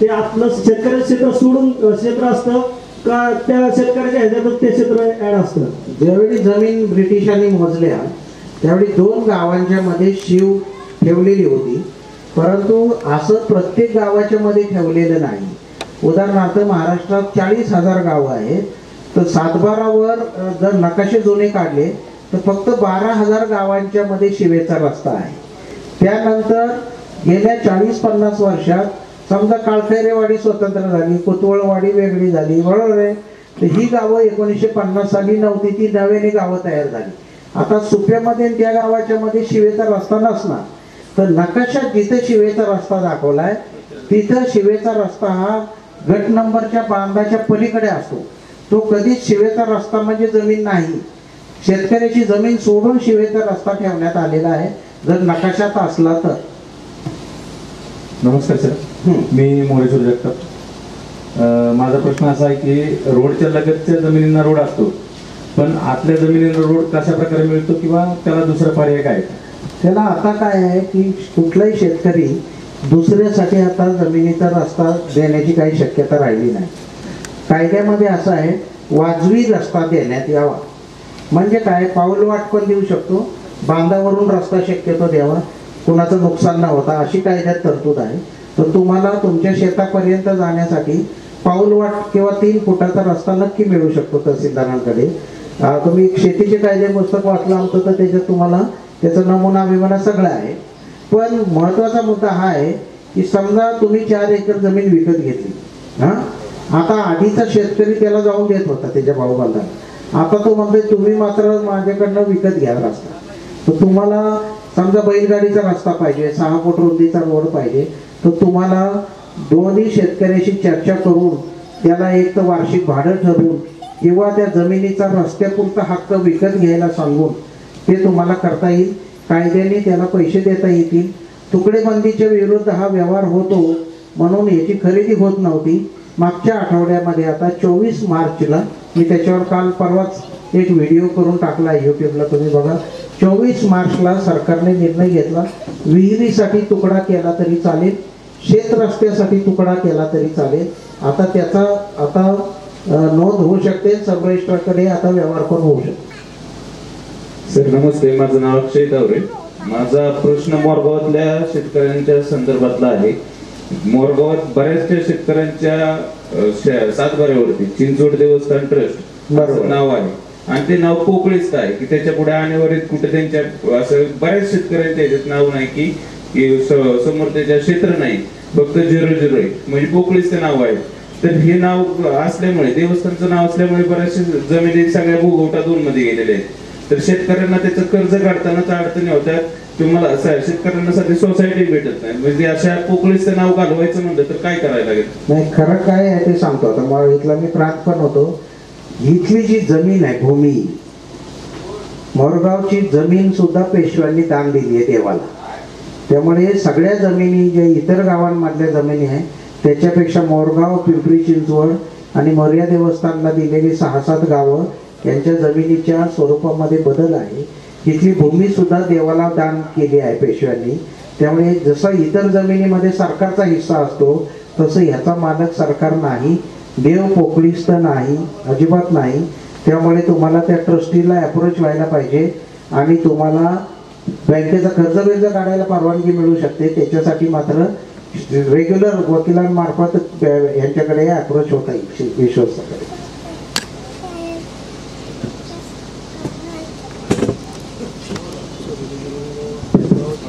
ते आपलं शेतकऱ्याचं क्षेत्र सोडून क्षेत्र असतं का त्या शेतकऱ्याच्या ह्याच्यातच ते क्षेत्र ऍड असतं? ज्यावेळी जमीन ब्रिटिशांनी मोजल्या त्यावेळी 2 गावांच्या मध्ये शिव ठेवलेली होती, परंतु असं प्रत्येक गावाच्या मध्ये ठेवलेलं नाही. उदाहरणार्थ महाराष्ट्रात 40,000 गावं आहेत, तर सातबारावर जर नकाशे जुने काढले तर फक्त 12,000 गावांच्या मध्ये शिवेचा रस्ता आहे. त्यानंतर गेल्या 40-50 वर्षात समजा काळखैरेवाडी स्वतंत्र झाली, कुतवळवाडी वेगळी झाली, बरोबर आहे. तर ही गावं 1950 साली नव्हती, ती नव्याने गावं तयार झाली. आता सुप्यामध्ये त्या गावाच्या मध्ये शिवेचा रस्ता नसणार, तर नकाशात जिथे शिवेचा रस्ता दाखवलाय तिथं शिवेचा रस्ता हा गट नंबरच्या बांधाच्या पलीकडे असतो. तो कधीच शिवेचा रस्ता म्हणजे जमीन नाही. शेतकऱ्याची जमीन सोडून शिवेचा रस्ता ठेवण्यात आलेला आहे जर नकाशात असला तर. नमस्कार सर, मी मोरेश्वर जगताप. माझा प्रश्न असा आहे की रोडच्या लगतच्या जमिनींना रोड असतो, पण आतल्या जमिनींना रोड कशा प्रकारे मिळतो किंवा त्याला दुसरा पर्याय काय? त्याला आता काय आहे की कुठलाही शेतकरी दुसऱ्यासाठी आता जमिनीचा रस्ता देण्याची काही शक्यता राहिली नाही. कायद्यामध्ये असं आहे वाजवी रस्ता देण्यात यावा. म्हणजे काय, पाऊलवाट पण देऊ शकतो, बांधावरून रस्ता शक्यतो द्यावा, कुणाचं नुकसान न होता अशी कायद्यात तरतूद आहे. तर तुम्हाला तुमच्या शेतापर्यंत जाण्यासाठी पाऊलवाट किंवा 3 फुटाचा रस्ता नक्की मिळू शकतो तहसीलदारांकडे. तुम्ही शेतीचे कायदे पुस्तक वाचलं आमचं तर त्याच्यात तुम्हाला त्याचा नमुना विमाना सगळं आहे. पण महत्त्वाचा मुद्दा हा आहे की समजा तुम्ही 4 एकर जमीन विकत घेतली. आता आधीचा शेतकरी त्याला जाऊन देत होता त्याच्या भाऊबंधाला, आता तो म्हणतोय तुम्ही मात्र माझ्याकडनं विकत घ्या रस्ता. तर तुम्हाला समजा बैलगाडीचा रस्ता पाहिजे, 6 फूट रुंदीचा रोड पाहिजे, तर तुम्हाला दोन्ही शेतकऱ्याशी चर्चा करून त्याला एक तर वार्षिक भाडं ठरवून किंवा त्या जमिनीचा रस्त्यापुरता हक्क विकत घ्यायला सांगून ते तुम्हाला करता येईल. कायद्याने त्याला पैसे देता येतील. तुकडेबंदीच्या विरुद्ध हा व्यवहार होतो म्हणून याची खरेदी होत नव्हती. मागच्या आठवड्यामध्ये आता 24 मार्चला मी त्याच्यावर काल परवाच एक व्हिडिओ करून टाकला यूट्यूबला, तुम्ही बघा. 24 मार्चला सरकारने निर्णय घेतला, विहिरीसाठी तुकडा केला तरी चालेल, शेत रस्त्यासाठी तुकडा केला तरी चालेल. आता त्याचा नोंद होऊ शकते, सब रजिस्ट्रारकडे आता व्यवहार पण होऊ शकतो. सर नमस्ते, माझं नाव अक्षय तावरे. माझा प्रश्न मोरगावातल्या शेतकऱ्यांच्या संदर्भातला आहे. मोरगावात बऱ्याचशा शेतकऱ्यांच्या सातबाऱ्यावरती चिंचोड देवस्थान ट्रस्ट नाव आहे आणि ते नाव पोकळीच आहे की त्याच्या पुढे आणेवरीत कुठे त्यांच्या असं बऱ्याच शेतकऱ्यांच्या याच्यात नाव नाही की समोर त्याच्या क्षेत्र नाही, फक्त 0-0 आहे, म्हणजे पोकळीच ते नाव आहे. तर हे नाव असल्यामुळे, देवस्थानचं नाव असल्यामुळे बऱ्याचशा जमिनी सगळ्या भूगोटा 2 मध्ये गेलेले आहेत. तर शेतकऱ्यांना त्याचं कर्ज काढतानाच अडचणी होत्यात. तुम्हाला शेतकऱ्यांना साठी सोसायटी भेटत नाही. म्हणजे अशा पोकळीचं नाव घालवायचं म्हणलं तर काय करायला लागेल? नाही, खरं काय आहे ते सांगतो. आता मला इथला मी प्रांत पण होतो. इथली जी जमीन आहे, भूमी, मोरगावची जमीन सुद्धा पेशव्यांनी दान दिली आहे देवाला. त्यामुळे सगळ्या जमिनी जे इतर गावांमधल्या जमिनी आहे त्याच्यापेक्षा मोरगाव, पिंपरी चिंचवड आणि मोरया देवस्थानला दिलेली 6-7 गावं यांच्या जमिनीच्या स्वरूपामध्ये बदल आहे. इथली भूमी सुद्धा देवाला दान केली आहे पेशव्यांनी. त्यामुळे जसं इतर जमिनीमध्ये सरकारचा हिस्सा असतो तसं ह्याचा मालक सरकार नाही, देव पोकळीस्त नाही, अजिबात नाही. त्यामुळे तुम्हाला त्या ट्रस्टीला अप्रोच व्हायला पाहिजे आणि तुम्हाला बँकेचा कर्ज काढायला परवानगी मिळू शकते. त्याच्यासाठी मात्र रेग्युलर वकिलांमार्फत यांच्याकडे अप्रोच होता येईल विश्वासाकडे.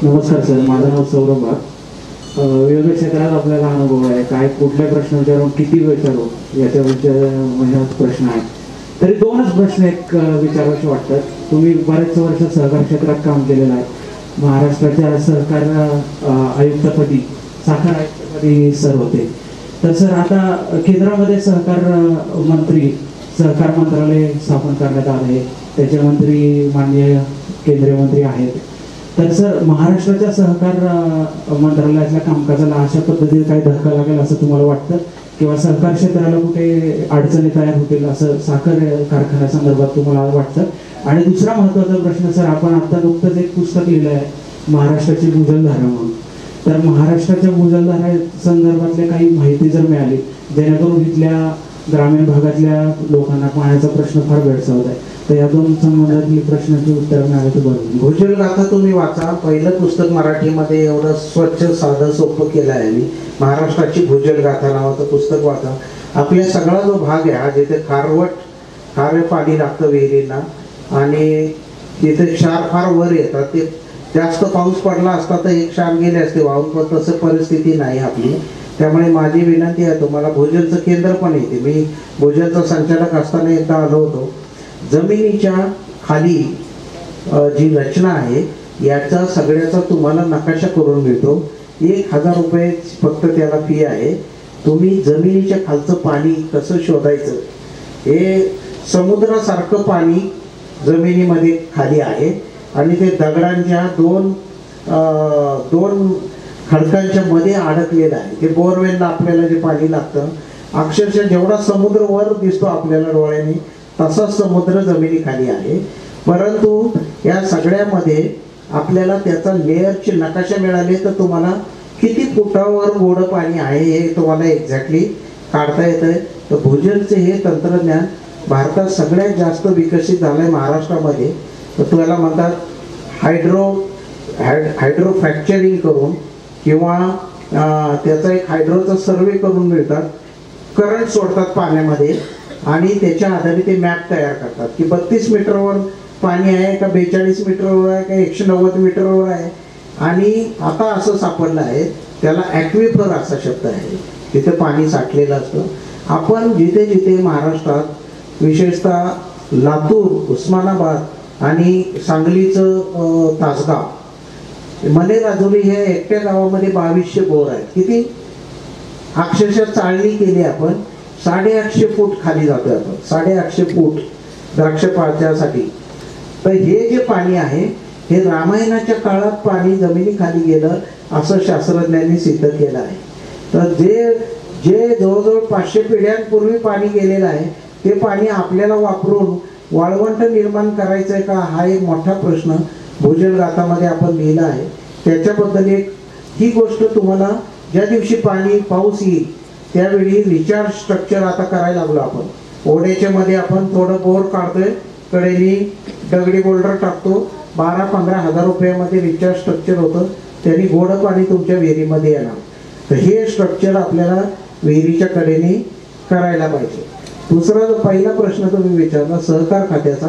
नमस्कार सर, माझं नाव सौरभ भाग. विविध क्षेत्रात आपल्याला अनुभव आहे. काय कुठल्या प्रश्न विचारून किती विचारू याच्या प्रश्न आहे. तरी 2च प्रश्न एक विचारायचे वाटतात. तुम्ही बरेच वर्ष सहकार क्षेत्रात काम केलेलं आहे. महाराष्ट्राच्या सहकार आयुक्तपदी, साखर आयुक्तपदी सर होते. तर सर आता केंद्रामध्ये सहकार मंत्रालय स्थापन करण्यात आले. त्याचे मंत्री माननीय केंद्रीय मंत्री आहेत. तर सर महाराष्ट्राच्या सहकार मंत्रालयातल्या कामकाजाला अशा पद्धतीने काही धक्का लागेल असं तुम्हाला वाटतं, किंवा सहकार क्षेत्राला कुठे अडचणी तयार होतील असं साखर कारखान्यासंदर्भात तुम्हाला वाटतं? आणि दुसरा महत्त्वाचा प्रश्न सर, आपण आता नुकतंच एक पुस्तक लिहिलं आहे महाराष्ट्राची भूजलधारा म्हणून. तर महाराष्ट्राच्या भूजलधारा संदर्भातल्या काही माहिती जर मिळाली जेणेकरून इथल्या ग्रामीण भागातल्या लोकांना पाण्याचा प्रश्न फार भेडसावत आहे, तर या 2 संबंधातली प्रश्नाची उत्तर मिळालं तर बरं. भूजलगाथा तुम्ही वाचा. पहिलं पुस्तक मराठीमध्ये एवढं स्वच्छ, साधं, सोपं केलं आहे मी. महाराष्ट्राची भूजलगाथा नावाचं पुस्तक वाचा. आपल्या सगळा जो भाग आहे हा, जिथे खारे पाणी लागतं विहिरींना आणि तिथे क्षार फार वर येतात, ते जास्त पाऊस पडला असता तर एक क्षार गेले असते वाहून, पण तसं परिस्थिती नाही आपली. त्यामुळे माझी विनंती आहे तुम्हाला, भूजलचं केंद्र पण येते. मी भूजलचा संचालक असताना एकदा आलो होतो. जमिनीच्या खाली जी रचना आहे याचा सगळ्याचा तुम्हाला नकाशा करून मिळतो. 1000 रुपये फक्त त्याला फी आहे. तुम्ही जमिनीच्या खालचं पाणी कसं शोधायचं, हे समुद्रासारखं पाणी जमिनीमध्ये खाली आहे आणि ते दगडांच्या दोन खडकांच्या मध्ये अडकलेलं आहे. ते बोरवेलला आपल्याला जे पाणी लागतं, अक्षरशः जेवढा समुद्र वर दिसतो आपल्याला डोळ्याने तसाच समुद्र जमिनीखाली आहे. परंतु या सगळ्यामध्ये आपल्याला त्याचा लेअरचे नकाशा मिळाले तर तुम्हाला किती फुटावर गोड पाणी आहे हे तुम्हाला एक्झॅक्टली काढता येतं. तर भूजलचे हे तंत्रज्ञान भारतात सगळ्यात जास्त विकसित झालं आहे महाराष्ट्रामध्ये. तर त्याला म्हणतात हायड्रो फ्रॅक्चरिंग करून किंवा त्याचा एक हायड्रोचा सर्वे करून मिळतात. करंट सोडतात पाण्यामध्ये आणि त्याच्या आधारे ते मॅप तयार करतात की 32 मीटरवर पाणी आहे का 42 मीटरवर आहे का 190 मीटरवर आहे. आणि आता असं सापडलं आहे, त्याला ॲक्विफर असा शब्द आहे, तिथे पाणी साठलेलं असतं. आपण जिथे जिथे महाराष्ट्रात विशेषतः लातूर, उस्मानाबाद आणि सांगलीचं तासगाव, मनेराजुरी हे एकट्या गावामध्ये 2200 बोर आहेत. किती अक्षरशः चाळणी केली आपण, 850 फूट खाली जातोय आपण, 850 फूट द्राक्षपाच्यासाठी. तर हे जे पाणी आहे हे रामायणाच्या काळात पाणी जमिनीखाली गेलं असं शास्त्रज्ञांनी सिद्ध केलं आहे. तर जे जवळजवळ 500 पिढ्यांपूर्वी पाणी गेलेलं आहे ते पाणी आपल्याला वापरून वाळवंट निर्माण करायचं आहे का, हा एक मोठा प्रश्न भूजलगाथामध्ये आपण लिहिला आहे. त्याच्याबद्दल ही गोष्ट तुम्हाला, ज्या दिवशी पाऊस येईल त्यावेळी रिचार्ज स्ट्रक्चर आता करायला लागलो आपण. ओढ्याच्या मध्ये आपण थोडं बोर काढतोय, कडेनी दगडी बोल्डर टाकतो, 12-15 हजार रुपयामध्ये रिचार्ज स्ट्रक्चर होतं. त्यांनी गोड पाणी तुमच्या विहिरीमध्ये येणार. तर हे स्ट्रक्चर आपल्याला विहिरीच्या कडेने करायला पाहिजे. दुसरा जो पहिला प्रश्न तुम्ही विचारला सहकार खात्याचा,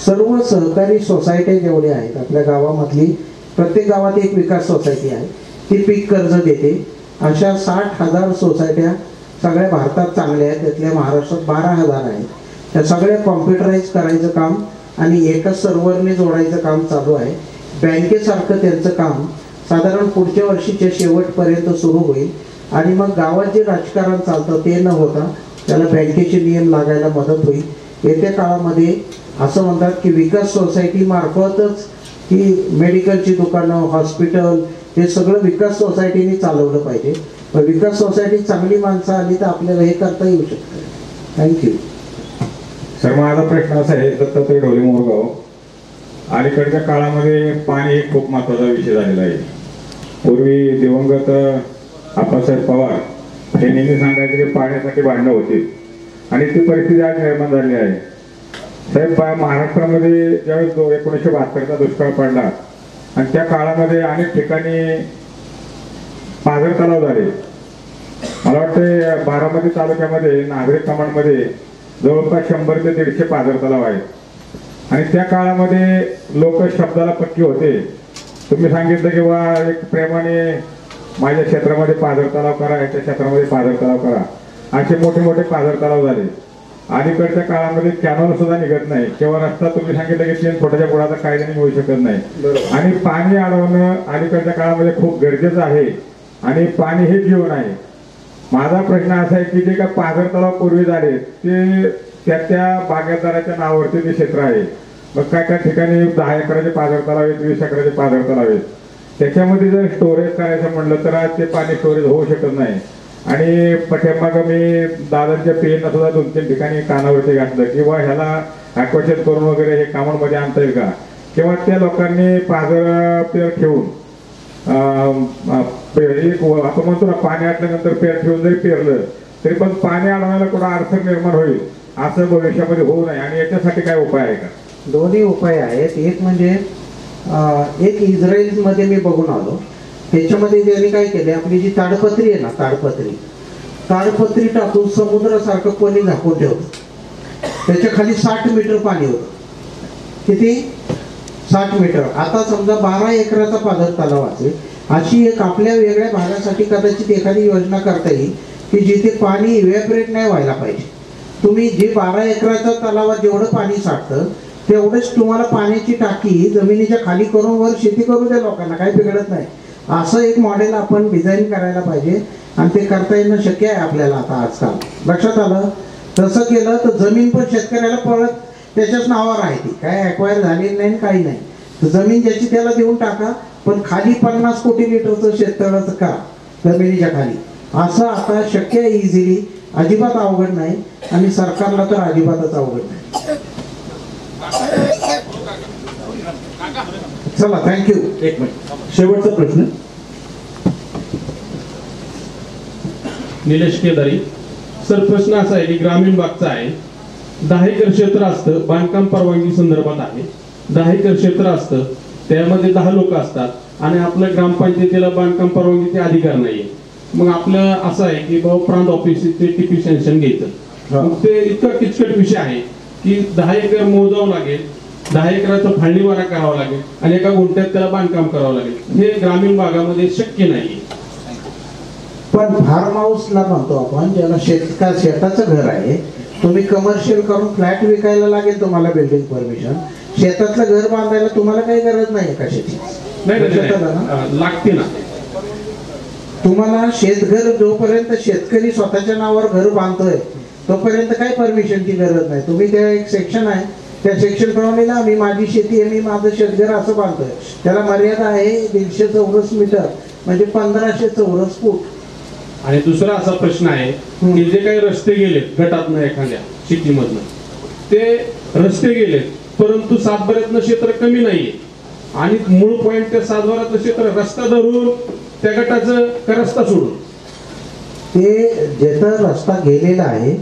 सर्व सहकारी सोसायट्या जेवढ्या आहेत आपल्या गावामधली, प्रत्येक गावात एक विकास सोसायटी आहे, ती पीक कर्ज देते. अशा 60,000 सोसायट्या सगळ्या भारतात चांगल्या आहेत. त्यातल्या महाराष्ट्रात 12,000 आहेत. त्या सगळ्या कॉम्प्युटराईज करायचं काम आणि एका सर्व्हरने जोडायचं काम चालू आहे. बँकेसारखं त्यांचं काम साधारण पुढच्या वर्षीच्या शेवटपर्यंत सुरू होईल आणि मग गावात जे राजकारण चालतं ते न होता त्याला बँकेचे नियम लागायला मदत होईल. येत्या काळामध्ये असं म्हणतात की विकास सोसायटी मार्फतच की मेडिकलची दुकानं, हॉस्पिटल हे सगळं विकास सोसायटीने चालवलं पाहिजे. पण विकास सोसायटी चांगली माणसं आली तर आपल्याला हे करता येऊ शकतं. थँक्यू. सर, माझा प्रश्न असा आहे, दत्तात्रय ढोले, मोरगाव. अलीकडच्या काळामध्ये पाणी एक खूप महत्त्वाचा विषय झालेला आहे. पूर्वी दिवंगत आप्पासाहेब पवार हे नेहमी सांगायचे की पाण्यासाठी भांडणं होती आणि ती परिस्थिती आज निर्माण झाली आहे. साहेब, महाराष्ट्रामध्ये ज्यावेळेस 1972चा दुष्काळ पडला आणि त्या काळामध्ये अनेक ठिकाणी पाझर तलाव झाले. मला वाटतं बारामती तालुक्यामध्ये नागरी कमांडमध्ये जवळपास 100 ते 150 पाझर तलाव आहेत आणि त्या काळामध्ये लोक शब्दाला पक्की होते. तुम्ही सांगितलं की बा एक प्रेमाने माझ्या क्षेत्रामध्ये पाझर तलाव करा, याच्या क्षेत्रामध्ये पाझर तलाव करा, असे मोठे मोठे पाझर तलाव झाले. अलीकडच्या काळामध्ये कॅनॉल सुद्धा निघत नाही किंवा रस्ता तुम्ही सांगितलं की 3 फुटाच्या पुढाचा कायद्याने मिळू शकत नाही. आणि पाणी अडवणं अलीकडच्या काळामध्ये खूप गरजेचं आहे आणि पाणी हे जीवन आहे. माझा प्रश्न असा आहे की जे काय पाझर तलाव पूर्वी झाले ते त्या बागायतदाराच्या नावावरती ते क्षेत्र आहे. मग काय ठिकाणी 10 एकराचे पाझर तलाव आहेत, 20 एकराचे पाझर तलाव आहेत. त्याच्यामध्ये जर स्टोरेज करायचं म्हणलं तर आज ते पाणी स्टोरेज होऊ शकत नाही. आणि पाठीमाग मी दादांच्या पेनला सुद्धा 2-3 ठिकाणी कानावरती घातलं किंवा ह्याला ॲक्वाशेट करून वगैरे हे कामांमध्ये आणता येईल का, किंवा त्या लोकांनी पाझर पेर ठेवून एक आपण म्हणतो ना पाणी आटल्यानंतर पेर ठेवून जरी पेरलं तरी पण पाणी अडवायला कुठं अडचण निर्माण होईल असं भविष्यामध्ये होऊ नये. आणि याच्यासाठी काय उपाय आहे का? दोन्ही उपाय आहेत. एक म्हणजे एक इस्रायलमध्ये मी बघून आलो, त्याच्यामध्ये त्यांनी काय केले, आपली जी ताडपत्री आहे ना, ताडपत्री टाकून समुद्रासारखं पाणी झाकून ठेवलं. त्याच्या खाली 60 मीटर पाणी होतं. किती? 60 मीटर. आता समजा 12 एकराचा पाझर तलाव असेल, अशी एक आपल्या वेगळ्या भागासाठी कदाचित एखादी योजना करता येईल की जिथे पाणी इव्हॅपरेट नाही व्हायला पाहिजे. तुम्ही जे 12 एकराच्या तलावात जेवढं पाणी साठतं तेवढंच तुम्हाला पाण्याची टाकी जमिनीच्या खाली करून वर शेती करू द्या लोकांना, काही बिघडत नाही. असं एक मॉडेल आपण डिझाईन करायला पाहिजे आणि ते करता येणं शक्य आहे आपल्याला आता आजकाल. लक्षात आलं? तसं केलं तर जमीन पण शेतकऱ्याला परत त्याच्याच नावावर आहे, ती काय ॲक्वायर झालेली नाही, काही नाही. तर जमीन ज्याची त्याला देऊन टाका, पण खाली 50 कोटी लिटरचं शेततळाचं करा जमिनीच्या खाली. असं आता शक्य आहे इझिली, अजिबात अवघड नाही आणि सरकारला तर अजिबातच अवघड नाही. चला, थँक्यू. एक मिनिट, शेवटचा प्रश्न. निलेश केदारी सर, प्रश्न असा आहे की ग्रामीण भागचा आहे. 10 एकर क्षेत्र असतं, बांधकाम परवानगी संदर्भात आहे. 10 एकर क्षेत्र असतं, त्यामध्ये 10 लोक असतात आणि आपल्या ग्रामपंचायतीला बांधकाम परवानगीचे अधिकार नाहीये. मग आपलं असं आहे की बाबा प्रांत ऑफिस ते टीपी सँक्शन घ्यायचं. मग ते इतकं किचकट विषय आहे की 10 एकर मोजावं लागेल, 10 एकराचा फाळणीवारा करावा लागेल आणि एका गुंठ्यात त्याला बांधकाम करावं लागेल. हे ग्रामीण भागामध्ये शक्य नाही. पण फार्म हाऊसला म्हणतो आपण, ज्याला शेताचं घर आहे, तुम्ही कमर्शियल करून फ्लॅट विकायला लागेल तुम्हाला बिल्डिंग परमिशन. शेतातलं घर बांधायला तुम्हाला काही गरज नाही कशाची, लागते ना. तुम्हाला शेतघर जोपर्यंत शेतकरी स्वतःच्या नावावर घर बांधतोय तोपर्यंत काही परमिशनची गरज नाही. तुम्ही त्या एक सेक्शन आहे, त्या सेक्शन प्रमाणे ना, मी माझी शेती आहे, मी माझं शेतघर असं बांधतोय, त्याला मर्यादा आहे 150 चौरस मीटर म्हणजे 1500 चौरस फूट. आणि दुसरा असा प्रश्न आहे की जे काही रस्ते गेलेत गटातनं एखाद्या सिटीमधनं, ते रस्ते गेलेत परंतु सातबाऱ्यातलं क्षेत्र कमी नाहीये आणि मूळ पॉइंट त्या सातबाऱ्यातलं क्षेत्र रस्ता धरून त्या गटाचं का रस्ता सोडून, ते जिथं रस्ता गेलेला आहे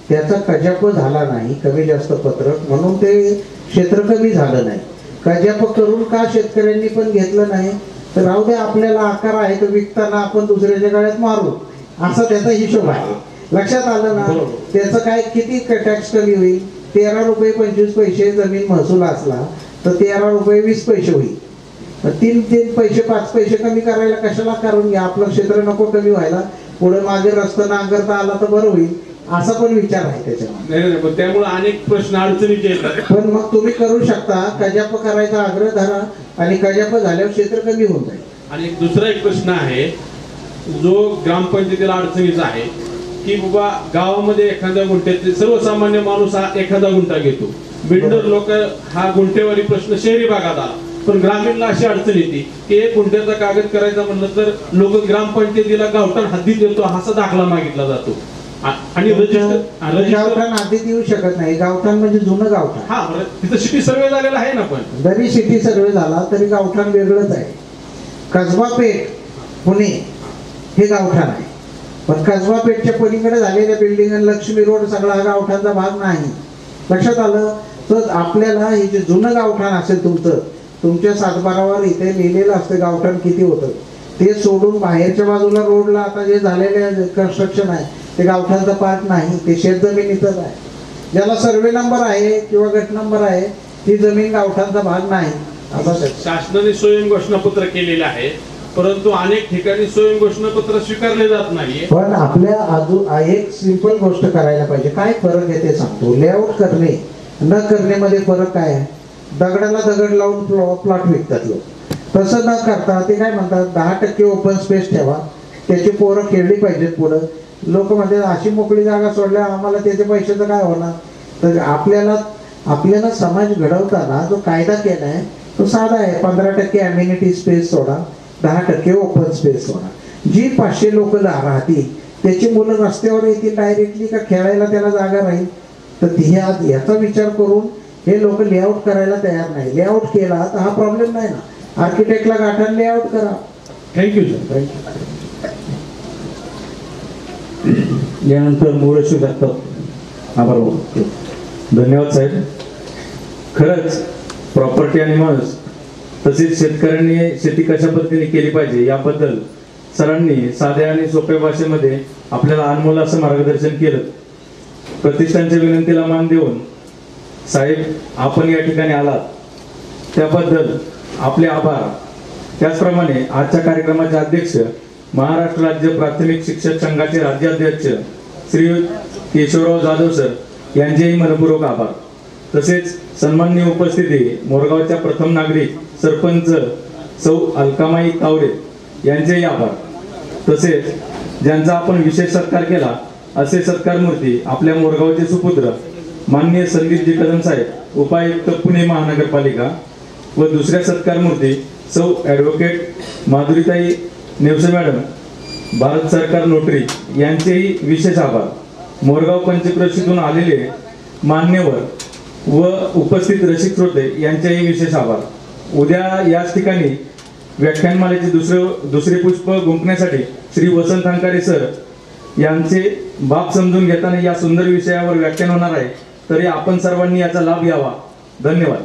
त्याचा कजाप झाला नाही, कमी जास्त पत्रक, म्हणून ते क्षेत्र कमी झालं नाही. कजाप करून का शेतकऱ्यांनी पण घेतलं नाही, तर राहू द्या, आपल्याला आकार आहे तर विकताना आपण दुसऱ्याच्या गळ्यात मारू, असा त्याचा हिशोब आहे. लक्षात आलं ना? त्याचं काय किती टॅक्स कमी होईल? 13 रुपये 25 पैसे जमीन महसूल असला तर 13 रुपये 20 पैसे होईल. 3 पैसे 5 पैसे कमी करायला कशाला करून घ्या, आपलं क्षेत्र नको कमी व्हायला. पुढे मागे रस्ता नांगरता आला तर बरं होईल. असा पण विचार आहे त्याच्यामध्ये. नाही पण त्यामुळे अनेक प्रश्न अडचणीचे येतात. पण मग तुम्ही करू शकता, कजाप करायचा आग्रह धरा आणि कजाप झाल्यावर क्षेत्र कमी होऊन जाईल. आणि दुसरा एक प्रश्न आहे जो ग्रामपंचायतीला अडचणीचा आहे की बाबा गावामध्ये एखाद्या गुंठ्यात सर्वसामान्य माणूस हा एखादा गुंठा घेतो, बिल्डर लोक हा गुंठेवारी प्रश्न शहरी भागात आला, पण ग्रामीणला अशी अडचण येते की एक गुंठ्याचा कागद करायचा म्हणलं तर लोक ग्रामपंचायतीला गावठाण हद्दीत येतो असा दाखला मागितला जातो आणि गावठाण हद्दीत येऊ शकत नाही. गावठाण म्हणजे जुनं गावठाण. हा तिथं सिटी सर्वे झालेला आहे ना, पण जरी सिटी सर्वे झाला तरी गावठाण वेगळंच आहे. कसबा पेठ पुणे हे गावठाण आहे, पण कसबा पेठच्या पलीकडे झालेल्या बिल्डिंग लक्ष्मी रोड सगळा हा गावठाणचा भाग नाही. लक्षात आलं. तर आपल्याला हे जे जुनं गावठाण असेल तुमच्या सातबारावर इथे लिहिलेलं असतं गावठाण किती होतं, ते सोडून बाहेरच्या बाजूला रोडला आता जे झालेले कन्स्ट्रक्शन आहे ते गावठाणचा पार्ट नाही, ते शेतजमिनीतच आहे. ज्याला सर्वे नंबर आहे किंवा गट नंबर आहे ती जमीन गावठाणचा भाग नाही. शासनाने स्वयं घोषणापत्र केलेले आहे, परंतु अनेक ठिकाणी स्वयं घोषणापत्र स्वीकारले जात नाही. पण आपल्या अजून एक सिंपल गोष्ट करायला पाहिजे. काय फरक आहे ते सांगतो. लेआउट करणे न करण्यामध्ये फरक काय आहे? दगडाला दगड लावून प्लॉट विकतात लोक. तसं न करता ते काय म्हणतात 10% ओपन स्पेस ठेवा, त्याची पोरं खेळली पाहिजेत पुढं. लोक म्हणतात अशी मोकळी जागा सोडल्या आम्हाला त्याच्या पैशाचं काय होणार. तर आपल्याला समाज घडवताना जो कायदा केला आहे तो साधा आहे. 15% अम्युनिटी स्पेस सोडा, 10% ओपन स्पेस सोडा. जी 500 लोक राहतील त्याची मुलं रस्त्यावर येतील डायरेक्टली का खेळायला त्याला जागा राहील. तर याचा विचार करून हे लोक लेआउट करायला तयार नाही. लेआउट केला तर हा प्रॉब्लेम नाही ना. आर्किटेक्टला गाठण लेआउट करा. Thank you sir. थँक्यू. यानंतर मोरेश्वर जगताप. आभार. धन्यवाद साहेब. खरंच प्रॉपर्टी आणि मस तसेच शेतकऱ्यांनी शेती कशा पद्धतीने केली पाहिजे याबद्दल सरांनी साध्या आणि सोप्या भाषेमध्ये आपल्याला अनमोल असं मार्गदर्शन केलं. प्रतिष्ठानच्या विनंतीला मान देऊन साहेब आपण या ठिकाणी आलात त्याबद्दल आपले आभार. त्याचप्रमाणे आजच्या कार्यक्रमाचे अध्यक्ष महाराष्ट्र राज्य प्राथमिक शिक्षक संघाचे राज्याध्यक्ष श्री केशवराव जाधव सर यांचेही मनपूर्वक आभार. तसेच सन्माननीय उपस्थिती मोरगावच्या प्रथम नागरिक सरपंच सौ अलकामाई तावरे यांचेही आभार. तसेच ज्यांचा आपण विशेष सत्कार केला असे सत्कार मूर्ती आपल्या मोरगावचे सुपुत्र माननीय संदीपजी कदम साहेब उपायुक्त पुणे महानगरपालिका व दुसऱ्या सत्कार मूर्ती सौ ॲडव्होकेट माधुरीताई नेवसे मॅडम भारत सरकार नोटरी यांचेही विशेष आभार. मोरगाव पंचक्रोशीतून आलेले मान्यवर व उपस्थित रसिक श्रोते यांचेही विशेष आभार. उद्या याच ठिकाणी व्याख्यानमालेचे दुसरे पुष्प गुंफण्यासाठी श्री वसंत हंकारे सर यांचे बाब समजून घेताना या सुंदर विषयावर व्याख्यान होणार आहे. तरी आपण सर्वांनी याचा लाभ घ्यावा. धन्यवाद.